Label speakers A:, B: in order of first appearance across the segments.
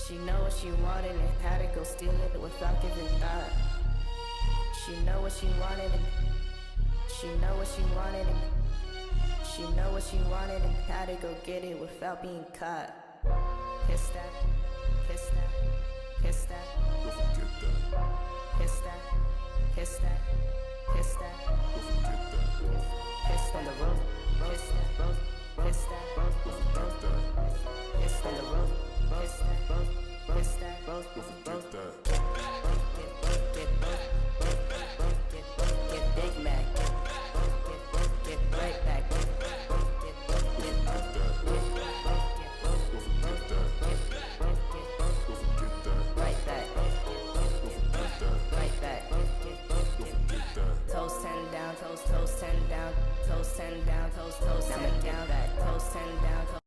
A: She know what she wanted and had to go steal it without giving thought. She know what she wanted and she know what she wanted and she know what she wanted and had to go get it without being caught. Kiss that, kiss that, kiss that,
B: Don't forget that.
A: kiss that, kiss that, kiss that,
B: Don't forget that.
A: kiss on the rose, kiss that, rose, kiss that, rose,
B: Don't forget that.
A: kiss on the rose, kiss that, rose, kiss that, rose,
B: Don't
A: rose,
B: forget that.
A: get Big Mac, get right back,
B: Don't forget that. Don't forget that. Don't forget that.
A: right back,
B: Don't forget that.
A: right back.
B: Don't forget that.
A: Toes 10 down, toes 10 down, toes 10 down, toes 10 down, back, toes 10 down, toes.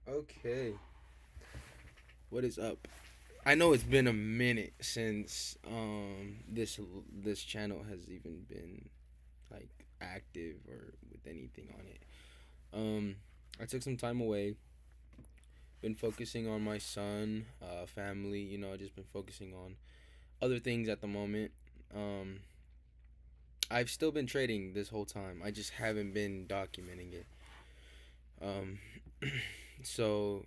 C: Okay, what is up? I know it's been a minute since this channel has even been like active or with anything on it. I took some time away. Been focusing on my son, family. I just been focusing on other things at the moment. Um, I've still been trading this whole time. I just haven't been documenting it. Um, so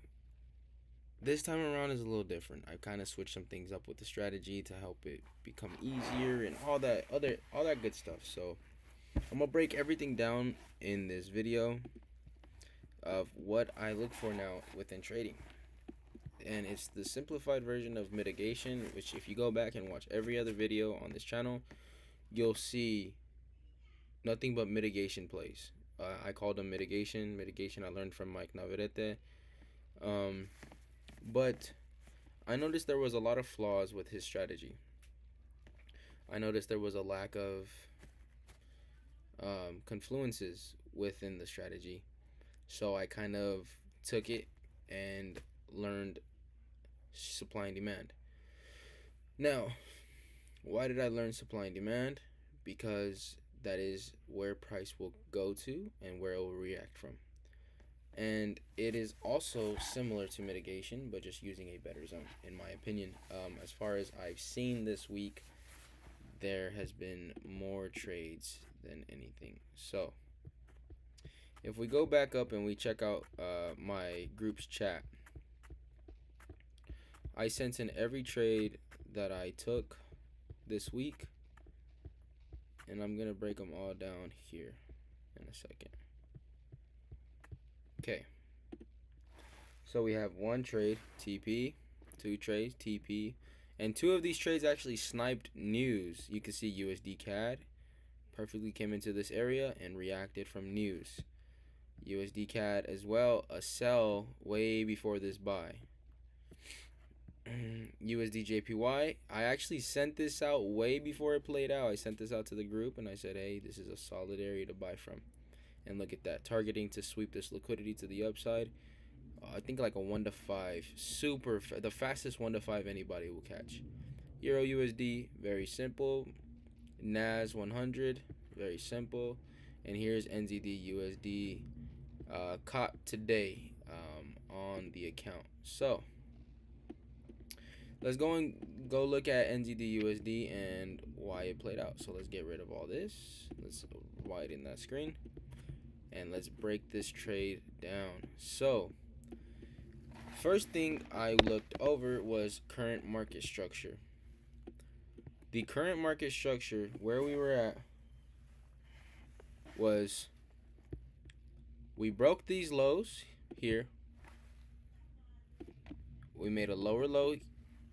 C: this time around is a little different. I kind of switched some things up with the strategy to help it become easier and all that good stuff. So I'm gonna break everything down in this video of what I look for now within trading. And it's the simplified version of mitigation, which if you go back and watch every other video on this channel, you'll see nothing but mitigation plays. I called them mitigation. I learned from Mike Navarrete. But I noticed there was a lot of flaws with his strategy. I noticed there was a lack of confluences within the strategy. So I kind of took it and learned supply and demand. Now, why did I learn supply and demand? Because that is where price will go to and where it will react from. And it is also similar to mitigation, but just using a better zone, in my opinion. As far as I've seen this week, there has been more trades than anything. So, if we go back up and we check out my group's chat, I sent in every trade that I took this week, and I'm going to break them all down here in a second. Okay. So we have one trade, TP, two trades, TP, and two of these trades actually sniped news. You can see USD CAD perfectly came into this area and reacted from news. USD CAD as well, a sell way before this buy. USD JPY, I actually sent this out way before it played out. I sent this out to the group and I said, hey, this is a solid area to buy from. And look at that, targeting to sweep this liquidity to the upside. I think like a 1 to 5, the fastest 1 to 5 anybody will catch. Euro USD, very simple. NAS 100, very simple. And here's NZD USD caught today on the account. So let's go look at NZD USD and why it played out. So let's get rid of all this. Let's widen that screen and let's break this trade down. So first thing I looked over was current market structure. The current market structure where we were at was we broke these lows here. We made a lower low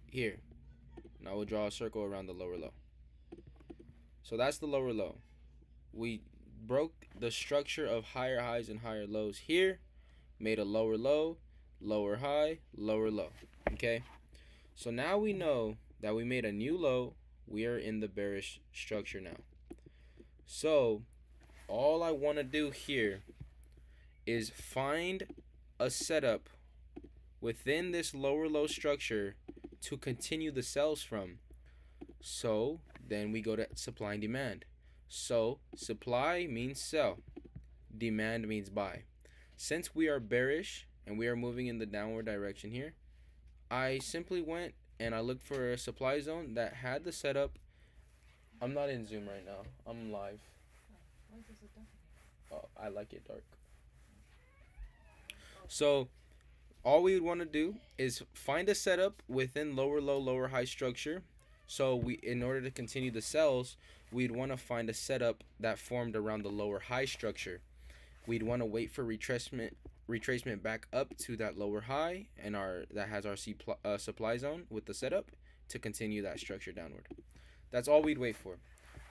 C: here. Now we'll draw a circle around the lower low. So that's the lower low. We broke the structure of higher highs and higher lows here. Made a lower low, lower high, lower low. Okay? So now we know that we made a new low. We are in the bearish structure now. So all I want to do here is find a setup within this lower low structure to continue the sells from. So then we go to supply and demand. So supply means sell, demand means buy. Since we are bearish and we are moving in the downward direction here, I simply went and I looked for a supply zone that had the setup. I'm not in Zoom right now. I'm live.
D: Why is it so dark in here?
C: Oh, I like it dark. So all we would want to do is find a setup within lower low, lower high structure. So we, in order to continue the sells, we'd want to find a setup that formed around the lower high structure. We'd want to wait for retracement back up to that lower high and our that has our supply zone with the setup to continue that structure downward. That's all we'd wait for.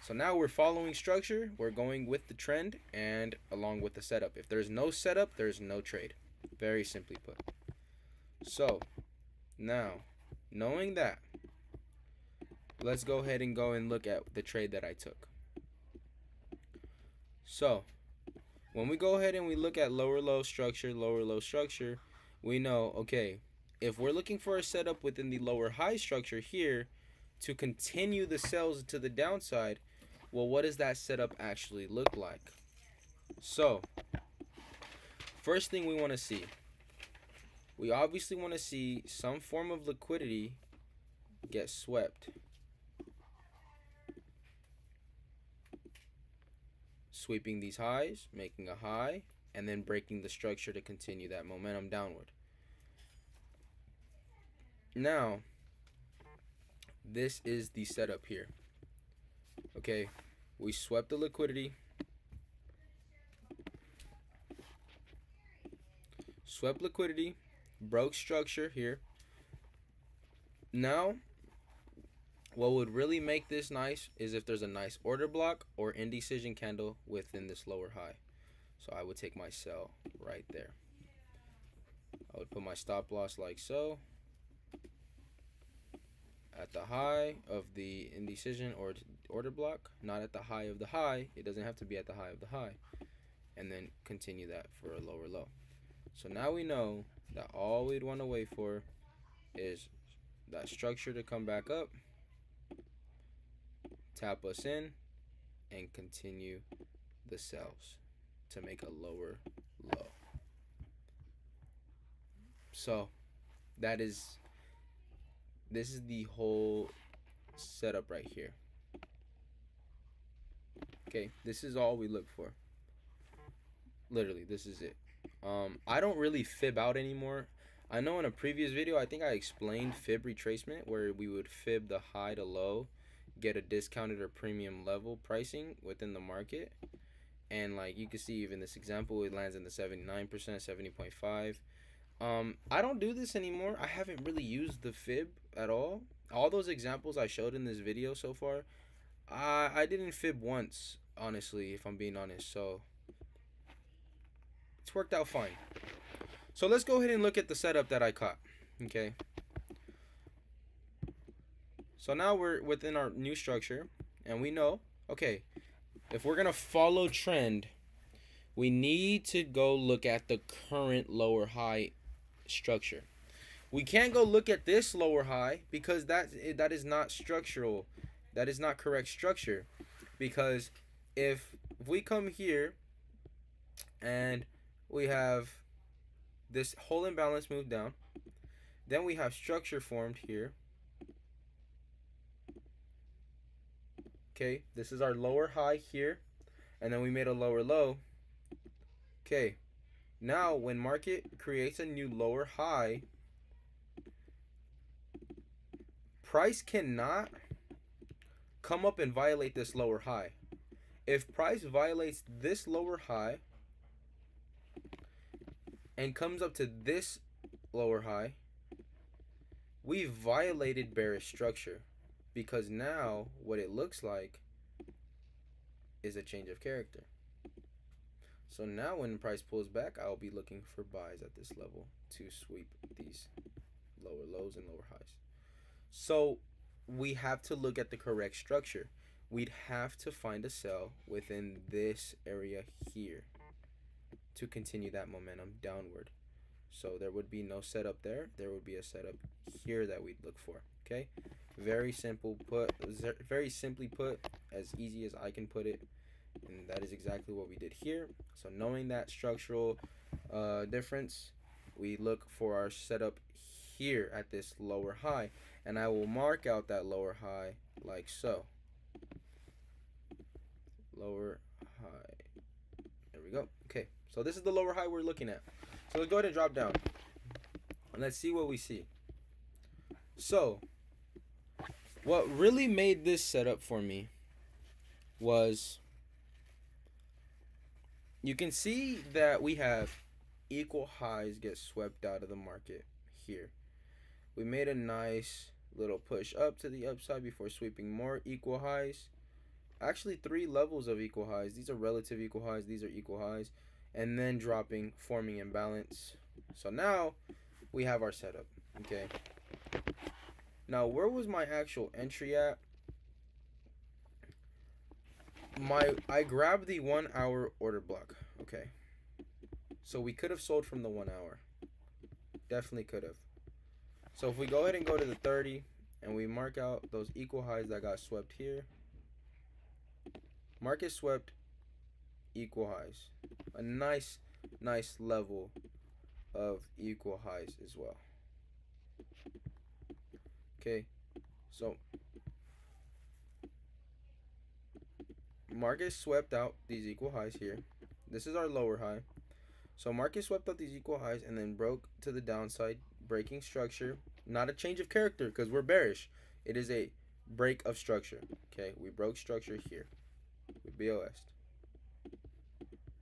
C: So now we're following structure, we're going with the trend and along with the setup. If there's no setup, there's no trade. Very simply put. So now, knowing that, let's go ahead and go and look at the trade that I took. So when we go ahead and we look at lower low structure, we know, okay, if we're looking for a setup within the lower high structure here to continue the sells to the downside, well, what does that setup actually look like? So first thing we want to see, we obviously want to see some form of liquidity get swept. Sweeping these highs, making a high, and then breaking the structure to continue that momentum downward. Now, this is the setup here. Okay, we swept the liquidity. Swept liquidity, broke structure here. Now, what would really make this nice is if there's a nice order block or indecision candle within this lower high. So I would take my sell right there. I would put my stop loss like so. At the high of the indecision or order block, not at the high of the high. It doesn't have to be at the high of the high. And then continue that for a lower low. So now we know that all we'd want to wait for is that structure to come back up, tap us in, and continue the sells to make a lower low. So this is the whole setup right here. Okay, this is all we look for. Literally, this is it. I don't really fib out anymore. I know in a previous video, I think I explained fib retracement, where we would fib the high to low, get a discounted or premium level pricing within the market. And like you can see, even this example, it lands in the 79%, 70.5. I don't do this anymore. I haven't really used the fib at all. All those examples I showed in this video so far, I didn't fib once, honestly, if I'm being honest. So it's worked out fine. So let's go ahead and look at the setup that I caught. Okay. So now we're within our new structure, and we know, okay, if we're gonna follow trend, we need to go look at the current lower high structure. We can't go look at this lower high because that is not structural. That is not correct structure. Because if we come here and we have this whole imbalance move down, then we have structure formed here. Okay, this is our lower high here, and then we made a lower low. Okay, now when market creates a new lower high, price cannot come up and violate this lower high. If price violates this lower high and comes up to this lower high, we violated bearish structure, because now what it looks like is a change of character. So now when price pulls back, I'll be looking for buys at this level to sweep these lower lows and lower highs. So we have to look at the correct structure. We'd have to find a sell within this area here to continue that momentum downward. So there would be no setup there. There would be a setup here that we'd look for. Okay, very simple put, very simply put, as easy as I can put it, and that is exactly what we did here. So knowing that structural difference, we look for our setup here at this lower high, and I will mark out that lower high like so. Lower high. There we go. Okay, so this is the lower high we're looking at. So let's go ahead and drop down, and let's see what we see. So what really made this setup for me was, you can see that we have equal highs get swept out of the market here. We made a nice little push up to the upside before sweeping more equal highs. Actually 3 levels of equal highs. These are relative equal highs, these are equal highs, and then dropping, forming imbalance. So now we have our setup. Okay, now where was my actual entry at? I grabbed the 1 hour order block. Okay, so we could have sold from the 1 hour, definitely could have. So if we go ahead and go to the 30 and we mark out those equal highs that got swept here, market swept equal highs, a nice level of equal highs as well. Okay, so market swept out these equal highs here. This is our lower high. So market swept out these equal highs and then broke to the downside, breaking structure. Not a change of character because we're bearish. It is a break of structure. Okay, we broke structure here. We BOS'd.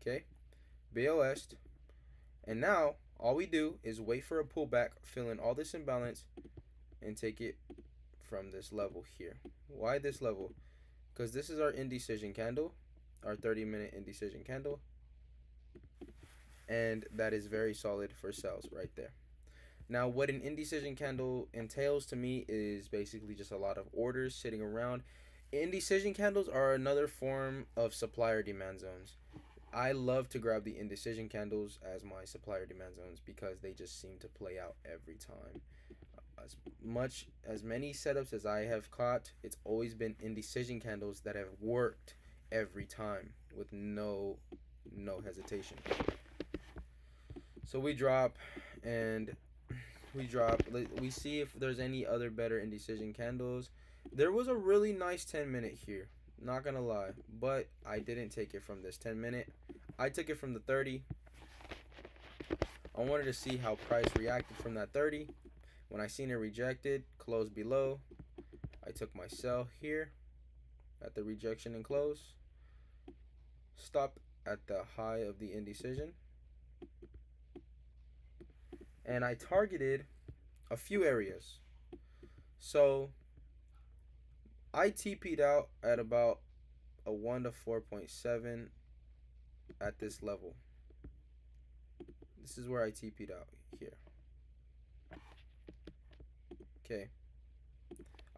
C: Okay, BOS'd. And now all we do is wait for a pullback, fill in all this imbalance, and take it from this level here. Why this level? Because this is our indecision candle, our 30-minute indecision candle, and that is very solid for sales right there. Now what an indecision candle entails to me is basically just a lot of orders sitting around. Indecision candles are another form of supplier demand zones. I love to grab the indecision candles as my supplier demand zones because they just seem to play out every time. As many setups as I have caught, it's always been indecision candles that have worked every time with no hesitation. So we drop and we see if there's any other better indecision candles. There was a really nice 10-minute here, not gonna lie, but I didn't take it from this 10-minute. I took it from the 30. I wanted to see how price reacted from that 30. When I seen it rejected, close below, I took my sell here at the rejection and close. Stop at the high of the indecision. And I targeted a few areas. So I TP'd out at about a 1 to 4.7 at this level. This is where I TP'd out here. Okay,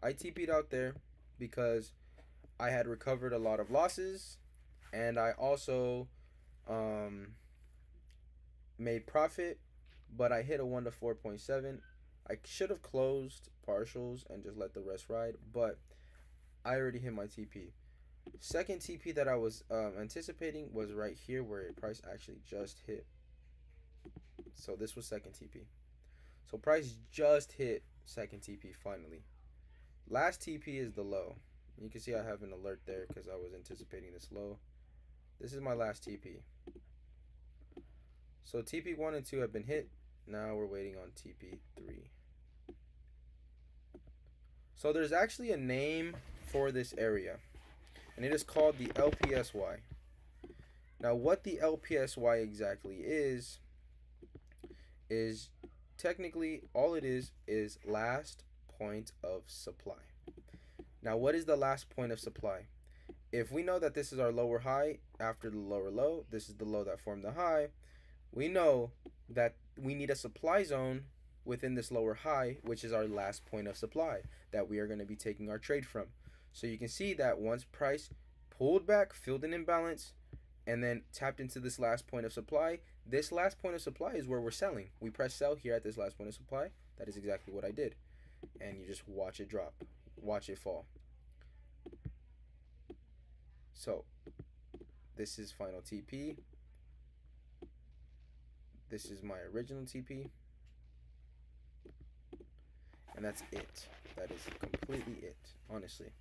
C: I TP'd out there because I had recovered a lot of losses, and I also made profit, but I hit a 1 to 4.7. I should have closed partials and just let the rest ride, but I already hit my TP. Second TP that I was anticipating was right here where price actually just hit. So this was second TP. So price just hit second TP finally. Last TP is the low. You can see I have an alert there because I was anticipating this low. This is my last TP. So TP 1 and 2 have been hit. Now we're waiting on TP 3. So there's actually a name for this area, and it is called the LPSY. Now what the LPSY exactly is technically all it is last point of supply. Now what is the last point of supply? If we know that this is our lower high after the lower low, this is the low that formed the high, we know that we need a supply zone within this lower high, which is our last point of supply that we are going to be taking our trade from. So you can see that once price pulled back, filled an imbalance, and then tapped into this last point of supply. This last point of supply is where we're selling. We press sell here at this last point of supply. That is exactly what I did. And you just watch it drop, watch it fall. So this is final TP. This is my original TP. And that's it. That is completely it, honestly.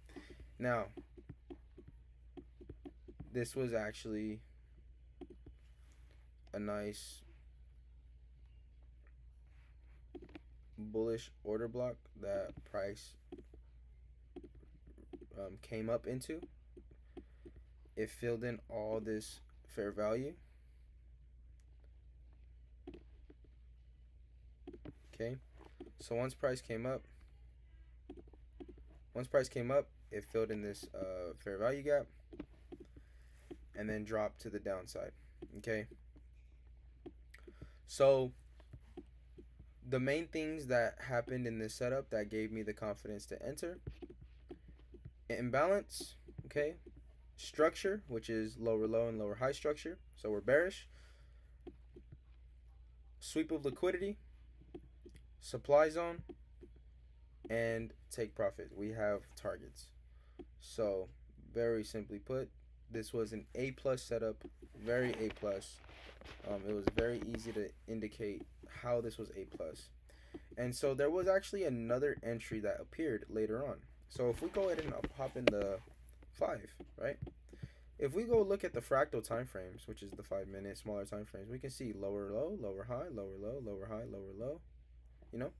C: Now, this was actually a nice bullish order block that price came up into. It filled in all this fair value. Okay, so once price came up, it filled in this fair value gap and then dropped to the downside. Okay, so the main things that happened in this setup that gave me the confidence to enter: imbalance, okay, structure, which is lower low and lower high structure, so we're bearish, sweep of liquidity, supply zone, and take profit. We have targets. So very simply put, this was an A plus setup, very A plus. It was very easy to indicate how this was A plus. And so there was actually another entry that appeared later on. So if we go ahead and hop in the 5, right? If we go look at the fractal time frames, which is the 5-minute smaller time frames, we can see lower low, lower high, lower low, lower high, lower low, you know?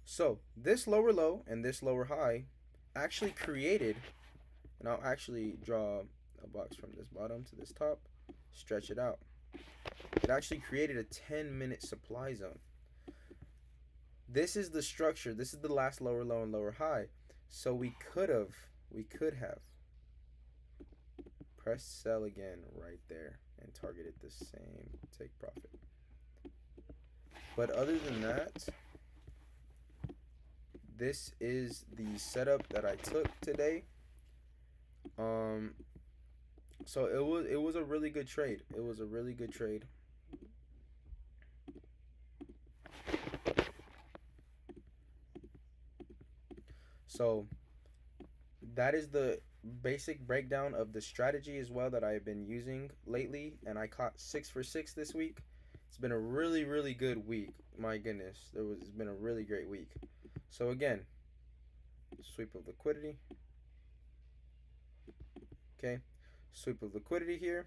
C: So this lower low and this lower high actually created, and I'll actually draw a box from this bottom to this top, stretch it out. It actually created a 10-minute supply zone. This is the structure. This is the last lower low and lower high. So we could have pressed sell again right there and targeted the same take profit. But other than that, this is the setup that I took today. So it was a really good trade. It was a really good trade. So that is the basic breakdown of the strategy as well that I've been using lately, and I caught 6 for 6 this week. It's been a really, really good week. My goodness, it's been a really great week. So again, sweep of liquidity. Okay, sweep of liquidity here,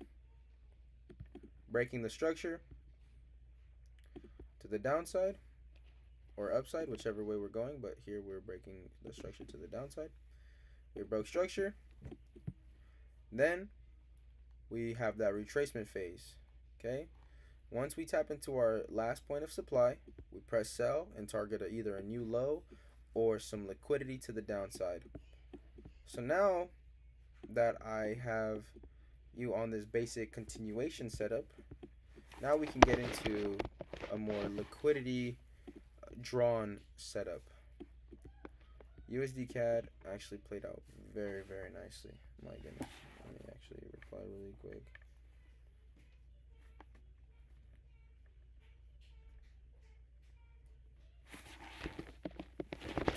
C: breaking the structure to the downside or upside, whichever way we're going, but here we're breaking the structure to the downside. We broke structure. Then we have that retracement phase. Okay, once we tap into our last point of supply, we press sell and target either a new low or some liquidity to the downside. So now that I have you on this basic continuation setup, now we can get into a more liquidity drawn setup. USD CAD actually played out very, very nicely. My goodness. Let me actually reply really quick.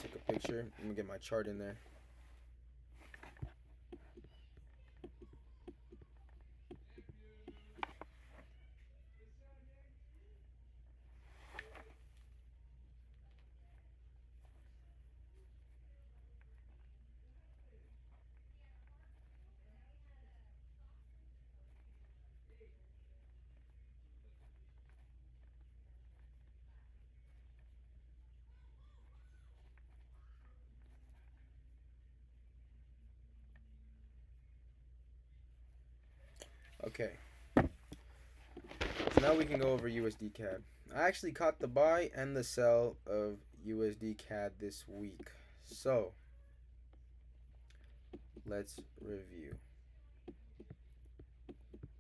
C: Take a picture. Let me get my chart in there. Okay. So now we can go over USD CAD. I actually caught the buy and the sell of USD CAD this week. So let's review.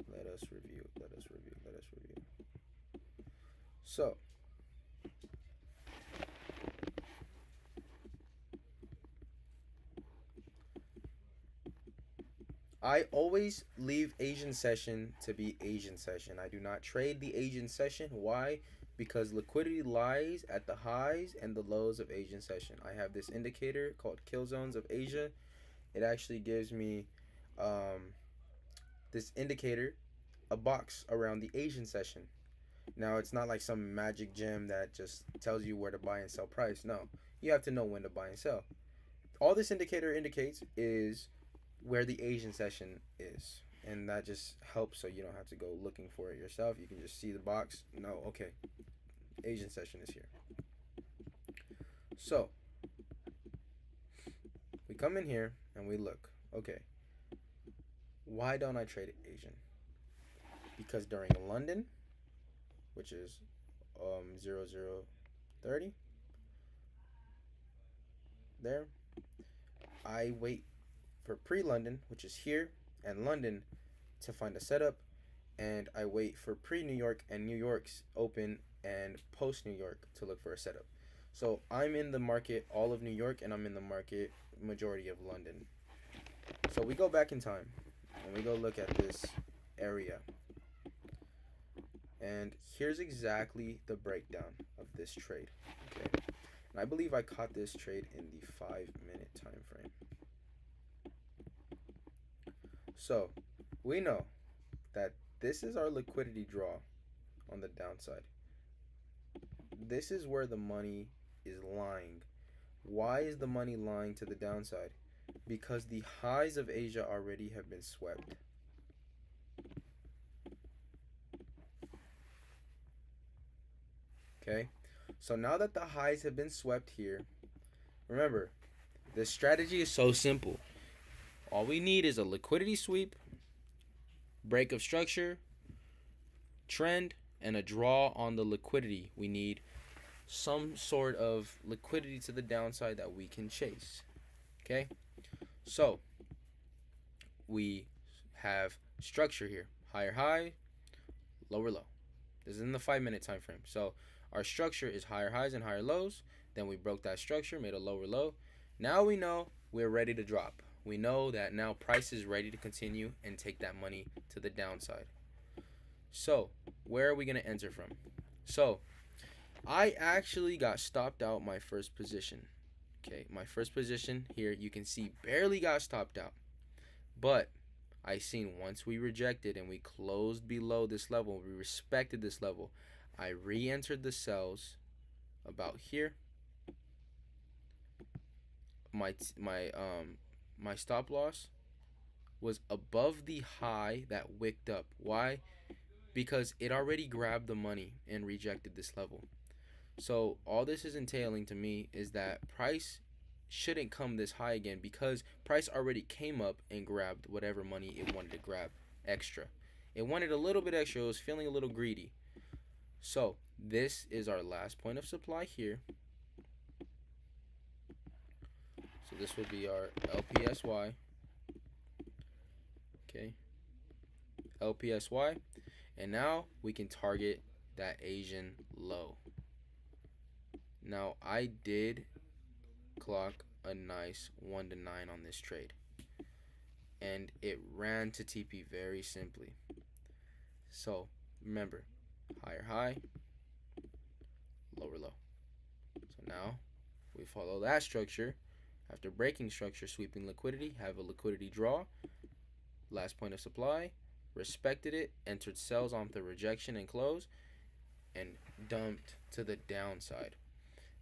C: Let us review. So I always leave Asian session to be Asian session. I do not trade the Asian session. Why? Because liquidity lies at the highs and the lows of Asian session. I have this indicator called Kill Zones of Asia. It actually gives me this indicator, a box around the Asian session. Now, it's not like some magic gem that just tells you where to buy and sell price. No, you have to know when to buy and sell. All this indicator indicates is where the Asian session is. And that just helps so you don't have to go looking for it yourself. You can just see the box. No, okay, Asian session is here. So, we come in here and we look. Okay, why don't I trade Asian? Because during London, which is 0030, there, I wait for pre-London, which is here, and London to find a setup, and I wait for pre-New York and New York's open and post-New York to look for a setup. So I'm in the market all of New York, and I'm in the market majority of London. So we go back in time, and we go look at this area. And here's exactly the breakdown of this trade. Okay, and I believe I caught this trade in the 5-minute time frame. So we know that this is our liquidity draw on the downside. This is where the money is lying. Why is the money lying to the downside? Because the highs of Asia already have been swept. Okay, so now that the highs have been swept here, remember, the strategy is so simple. All we need is a liquidity sweep, break of structure, trend, and a draw on the liquidity. We need some sort of liquidity to the downside that we can chase. Okay, so we have structure here: higher high, lower low. This is in the 5-minute time frame. So our structure is higher highs and higher lows. Then we broke that structure, made a lower low. Now we know we're ready to drop. We know that now price is ready to continue and take that money to the downside. So where are we going to enter from? So I actually got stopped out my first position. Okay, my first position here, you can see barely got stopped out. But I seen once we rejected and we closed below this level, we respected this level, I re-entered the sells about here. My stop loss was above the high that wicked up. Why? Because it already grabbed the money and rejected this level. So all this is entailing to me is that price shouldn't come this high again, because price already came up and grabbed whatever money it wanted to grab extra. It wanted a little bit extra. It was feeling a little greedy. So this is our last point of supply here. So this would be our LPSY. Okay, LPSY, and now we can target that Asian low. Now I did clock a nice 1 to 9 on this trade, and it ran to TP very simply. So remember, higher high, lower low. So now we follow that structure. After breaking structure, sweeping liquidity, have a liquidity draw, last point of supply, respected it, entered sells on the rejection and close, and dumped to the downside.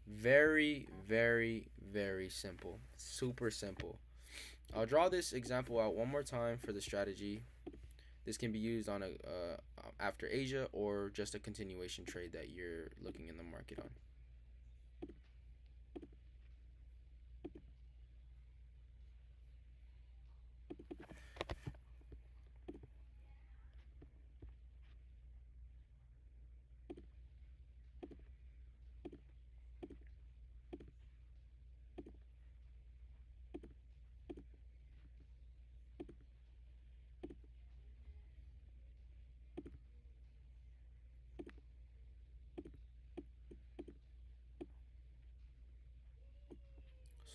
C: Very, very, very simple. Super simple. I'll draw this example out one more time for the strategy. This can be used on a after Asia or just a continuation trade that you're looking in the market on.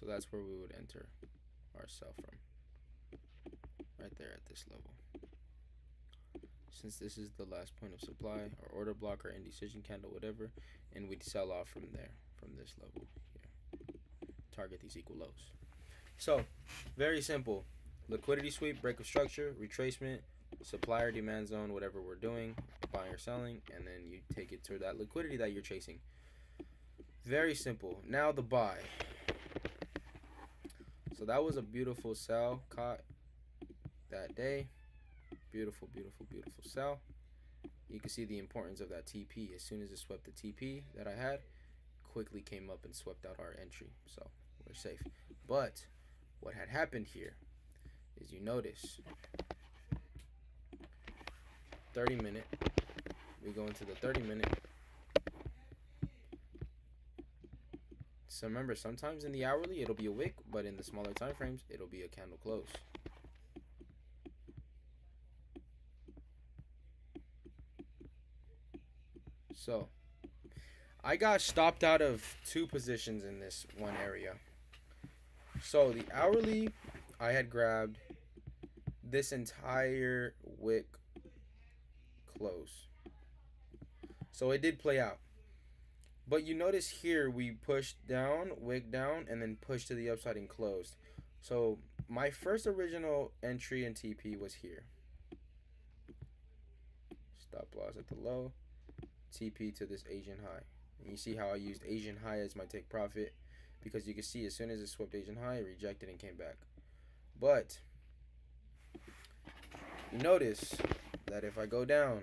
C: So that's where we would enter our sell from. right there at this level. Since this is the last point of supply, our order block, our indecision candle, whatever, and we'd sell off from there, from this level here. Target these equal lows. So, very simple. Liquidity sweep, break of structure, retracement, supplier demand zone, whatever we're doing, buying or selling, and then you take it to that liquidity that you're chasing. Very simple. Now the buy. So that was a beautiful sell caught that day. Beautiful, beautiful, beautiful sell. You can see the importance of that TP. As soon as it swept the TP that I had, quickly came up and swept out our entry. So we're safe. But what had happened here is, you notice 30-minute. We go into the 30-minute. So remember, sometimes in the hourly it'll be a wick, but in the smaller time frames it'll be a candle close. So I got stopped out of 2 positions in this one area. So the hourly, I had grabbed this entire wick close. So it did play out. But you notice here we pushed down, wick down, and then pushed to the upside and closed. So my first original entry in TP was here. Stop loss at the low. TP to this Asian high. And you see how I used Asian high as my take profit, because you can see as soon as it swept Asian high, it rejected and came back. But you notice that if I go down,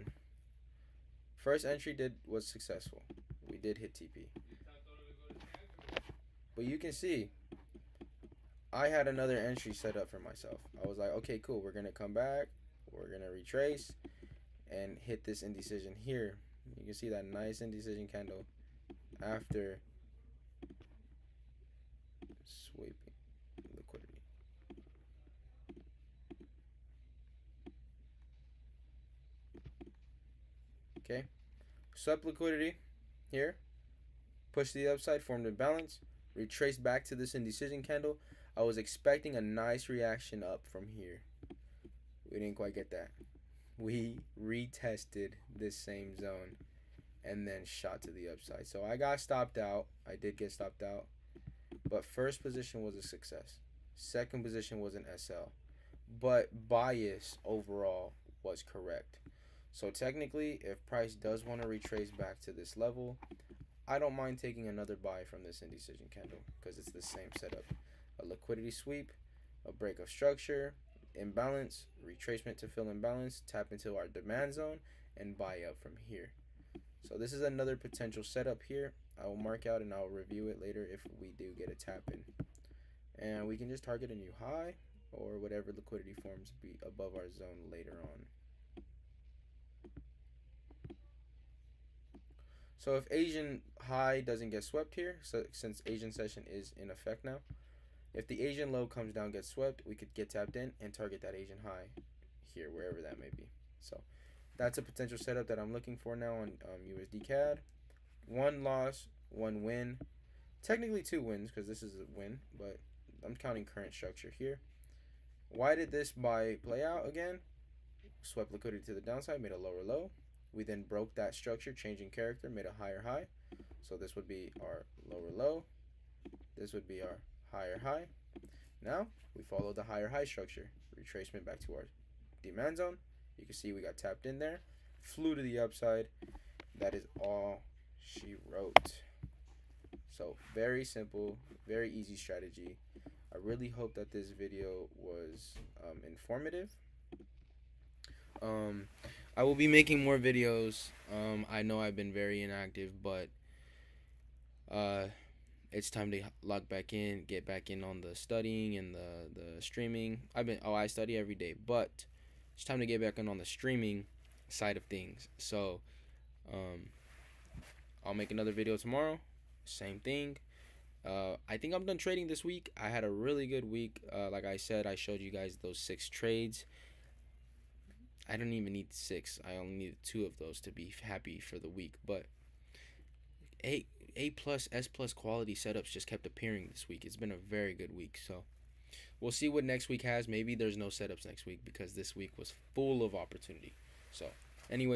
C: first entry was successful. We did hit TP. But you can see I had another entry set up for myself. I was like, okay, cool. We're going to come back. We're going to retrace and hit this indecision here. You can see that nice indecision candle after sweeping liquidity. Okay. Swept liquidity here. Push to the upside, formed a balance. Retraced back to this indecision candle. I was expecting a nice reaction up from here. We didn't quite get that. We retested this same zone and then shot to the upside. So I got stopped out. I did get stopped out. But first position was a success. Second position was an SL. But bias overall was correct. So technically, if price does want to retrace back to this level, I don't mind taking another buy from this indecision candle, because it's the same setup. A liquidity sweep, a break of structure, imbalance, retracement to fill imbalance, tap into our demand zone, and buy up from here. So this is another potential setup here. I will mark out and I'll review it later if we do get a tap in. And we can just target a new high or whatever liquidity forms be above our zone later on. So if Asian high doesn't get swept here, so since Asian session is in effect now, if the Asian low comes down, gets swept, we could get tapped in and target that Asian high here, wherever that may be. So that's a potential setup that I'm looking for now on USD CAD. 1 loss, 1 win. Technically 2 wins, because this is a win, but I'm counting current structure here. Why did this buy play out again? Swept liquidity to the downside, made a lower low. We then broke that structure, changing character, made a higher high. So this would be our lower low. This would be our higher high. Now we follow the higher high structure. Retracement back to our demand zone. You can see we got tapped in there. Flew to the upside. That is all she wrote. So very simple, very easy strategy. I really hope that this video was informative. I will be making more videos. I know I've been very inactive, but it's time to log back in, get back in on the studying and the streaming. I study every day, but it's time to get back in on the streaming side of things. So I'll make another video tomorrow. Same thing. I think I'm done trading this week. I had a really good week. Like I said, I showed you guys those 6 trades. I don't even need 6. I only need 2 of those to be happy for the week. But A+, S+ quality setups just kept appearing this week. It's been a very good week. So we'll see what next week has. Maybe there's no setups next week because this week was full of opportunity. So, anyways.